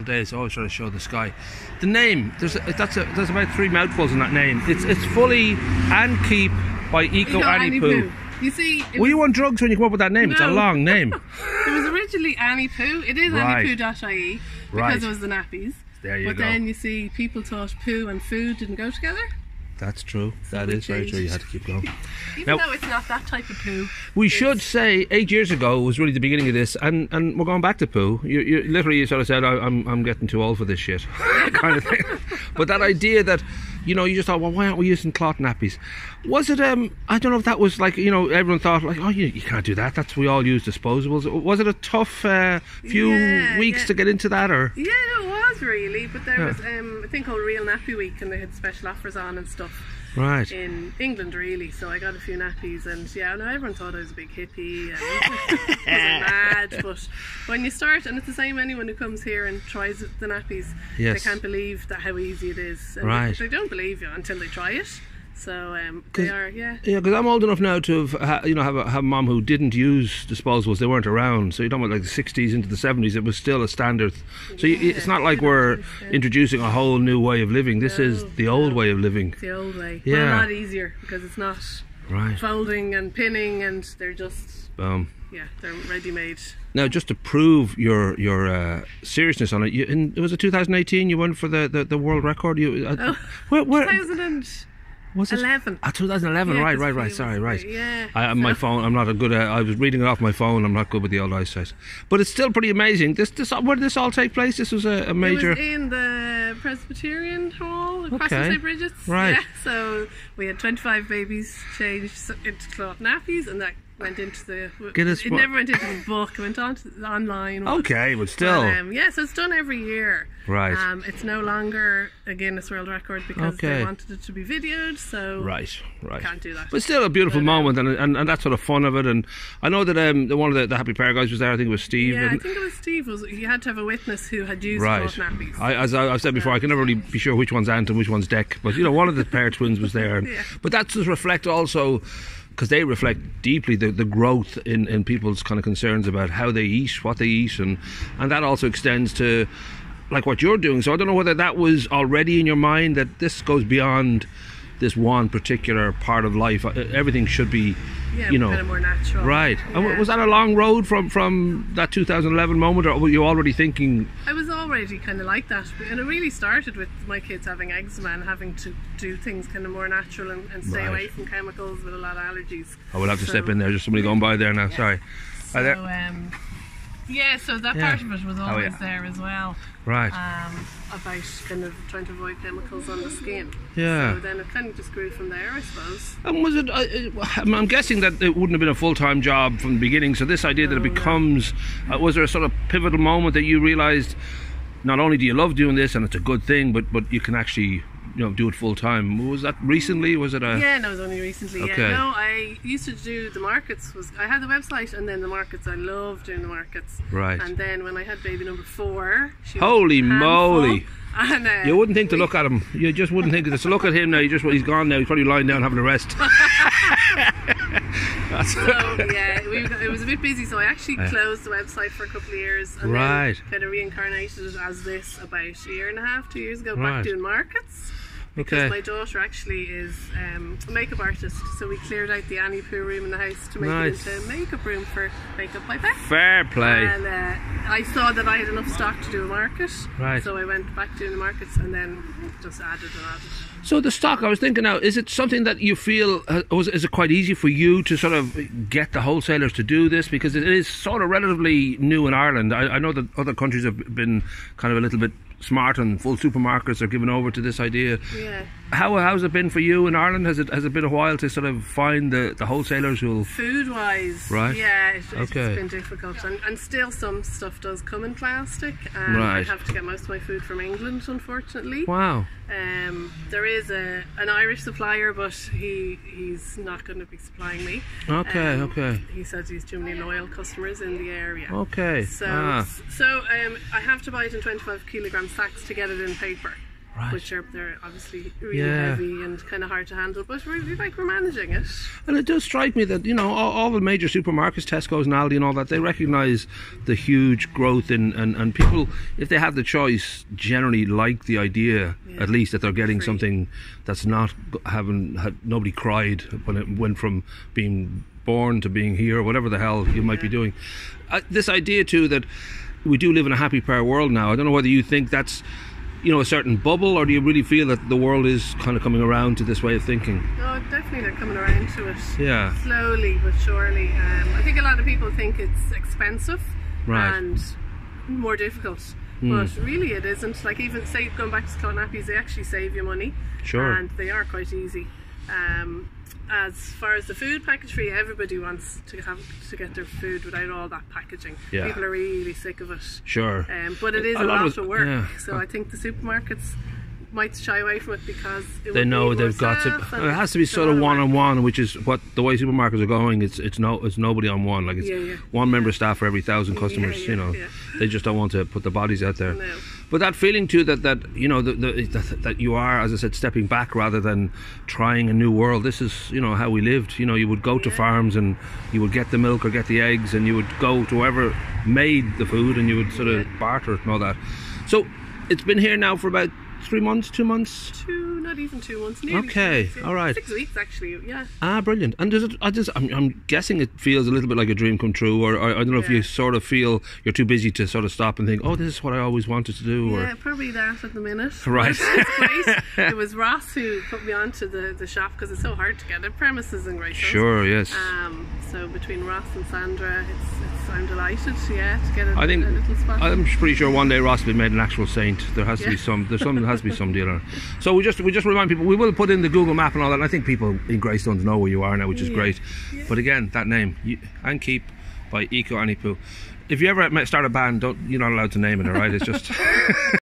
days. Always try to show the sky. The name, there's about 3 mouthfuls in that name. It's fully and keep by Eco Annie Poo. You see, were you on drugs when you come up with that name? No. It's a long name. It was originally Annie Poo. It is anniepoo.ie because it was the nappies. There you go. But then you see, people thought poo and food didn't go together. That's true. That is very true. You had to keep going. Even though it's not that type of poo. We should say 8 years ago was really the beginning of this, and we're going back to poo. You literally sort of said, I'm getting too old for this shit, kind of thing. But that idea that, you know, you just thought, well, why aren't we using cloth nappies? Was it, I don't know if that was like, you know, everyone thought like, oh, you can't do that. We all use disposables. Was it a tough few weeks to get into that, or? Yeah, no, it was really. But there was a thing called Real Nappy Week, and they had special offers on and stuff. Right. In England, really. So I got a few nappies, and everyone thought I was a big hippie and was mad. But when you start, and it's the same, anyone who comes here and tries the nappies, they can't believe how easy it is. And they don't believe you until they try it. So they are, yeah, because I'm old enough now to have a mum who didn't use disposables. They weren't around. So you're talking about like the 60s into the 70s. It was still a standard. So it's not like we're introducing a whole new way of living. This is the old way of living. It's the old way. Yeah, well, a lot easier because it's not folding and pinning, and they're just they're ready-made. Now, just to prove your seriousness on it, it was a 2018. You went for the world record. Where? Was it 11? 2011, right. Sorry, right. Yeah. My phone, I'm not a good. I was reading it off my phone. I'm not good with the old eyesight, but it's still pretty amazing. Where did this all take place? This was a major. It was in the Presbyterian Hall across from St. Bridget's. Right. Yeah, so we had 25 babies changed into cloth nappies, and that went into the Guinness. It never went into the book. It went on to the online. Okay, but still. So it's done every year. Right. It's no longer a Guinness World Record because they wanted it to be videoed. So right. Can't do that. But still a beautiful moment, and that's sort of fun of it. And I know that one of the Happy Pair guys was there. I think it was Steve. Yeah, I think it was Steve. You had to have a witness who had used cloth nappies. As I've said before, I can never really be sure which one's Ant and which one's Deck. But one of the pair twins was there. But that does reflect also, because they reflect deeply the growth in people's kind of concerns about how they eat, what they eat, and that also extends to like what you're doing. So I don't know whether that was already in your mind, that this goes beyond this one particular part of life. Everything should be, kind of more natural. Right. Yeah. And was that a long road from that 2011 moment, or were you already thinking? I was already kind of like that, and it really started with my kids having eczema and having to do things kind of more natural and stay away from chemicals with a lot of allergies. I will have to step in there. Just somebody going by there now. Sorry. So, so that part of it was always there as well. Right. About kind of trying to avoid chemicals on the skin. Yeah. So then it kind of just grew from there, I suppose. And was it? I'm guessing that it wouldn't have been a full-time job from the beginning. So this idea that it becomes, was there a sort of pivotal moment that you realised, not only do you love doing this and it's a good thing, but you can actually do it full time? Was that recently? Was it a? Yeah, no, it was only recently. Okay. Yeah, no, I used to do the markets. I had the website and then the markets. I loved doing the markets. Right. And then when I had baby number 4, holy moly! And, you wouldn't think to look at him. You just wouldn't think to look at him now. He's gone now. He's probably lying down having a rest. It was a bit busy, so I actually closed the website for a couple of years, and then kind of reincarnated it as this about a year and a half, 2 years ago, back doing markets. Because my daughter actually is a makeup artist, so we cleared out the Annie Poo room in the house to make it into a makeup room for Makeup by Feck. Fair play. And I saw that I had enough stock to do a market, so I went back doing the markets and then just added. So the stock, I was thinking now, is it something that you feel, is it quite easy for you to sort of get the wholesalers to do this? Because it is sort of relatively new in Ireland. I know that other countries have been kind of a little bit smart, and full supermarkets are given over to this idea. Yeah. How's it been for you in Ireland? Has it been a while to sort of find the wholesalers who'll... Food-wise, yeah, it's been difficult, and still some stuff does come in plastic, and I have to get most of my food from England, unfortunately. Wow. There is an Irish supplier, but he's not going to be supplying me. Okay. He says he's too many loyal customers in the area. Okay. So I have to buy it in 25 kilogram sacks to get it in paper. which they're obviously really heavy and kind of hard to handle, but we're managing it. And it does strike me that, you know, all the major supermarkets, Tesco's and Aldi and all that, they recognise the huge growth and people, if they have the choice, generally like the idea, at least, that they're getting something that's not nobody cried when it went from being born to being here, or whatever the hell you might be doing. This idea too that we do live in a happy pair world now. I don't know whether you think that's, you know, a certain bubble, or do you really feel that the world is kind of coming around to this way of thinking? No, definitely they're coming around to it. Yeah. Slowly but surely. I think a lot of people think it's expensive and more difficult. But really it isn't. Like, even say going back to cotton nappies, they actually save you money. Sure. And they are quite easy. As far as the food package free, everybody wants to get their food without all that packaging. People are really sick of it. Sure. But it is a lot of work. So I think the supermarkets might shy away from it because they know they've got to. It has to be sort of one-on-one, which is what the way supermarkets are going. It's nobody on one. Like, it's one member of staff for every 1,000 customers. You know, they just don't want to put the bodies out there. No. But that feeling too that you know that you are, as I said, stepping back rather than trying a new world. This is, you know, how we lived. You know, you would go to farms and you would get the milk or get the eggs, and you would go to whoever made the food and you would sort of barter it and all that. So it's been here now for about 3 months, 2 months? Not even 2 months. Okay, all right. 6 weeks actually, brilliant. And does it? I'm guessing it feels a little bit like a dream come true, or I don't know if you sort of feel you're too busy to sort of stop and think, oh, this is what I always wanted to do. Yeah, probably that at the minute. Right. It's great. It was Ross who put me onto the shop because it's so hard to get a premises in Great. Sure, yes. So between Ross and Sandra, I'm delighted, to get a little spot. I'm pretty sure one day Ross will be made an actual saint. There has to be some deal on it. So we just remind people, we will put in the Google map and all that, and I think people in Greystones know where you are now, which is great. But again, that name, And Keep by Eco Anipu. If you ever start a band, you're not allowed to name it, alright? It's just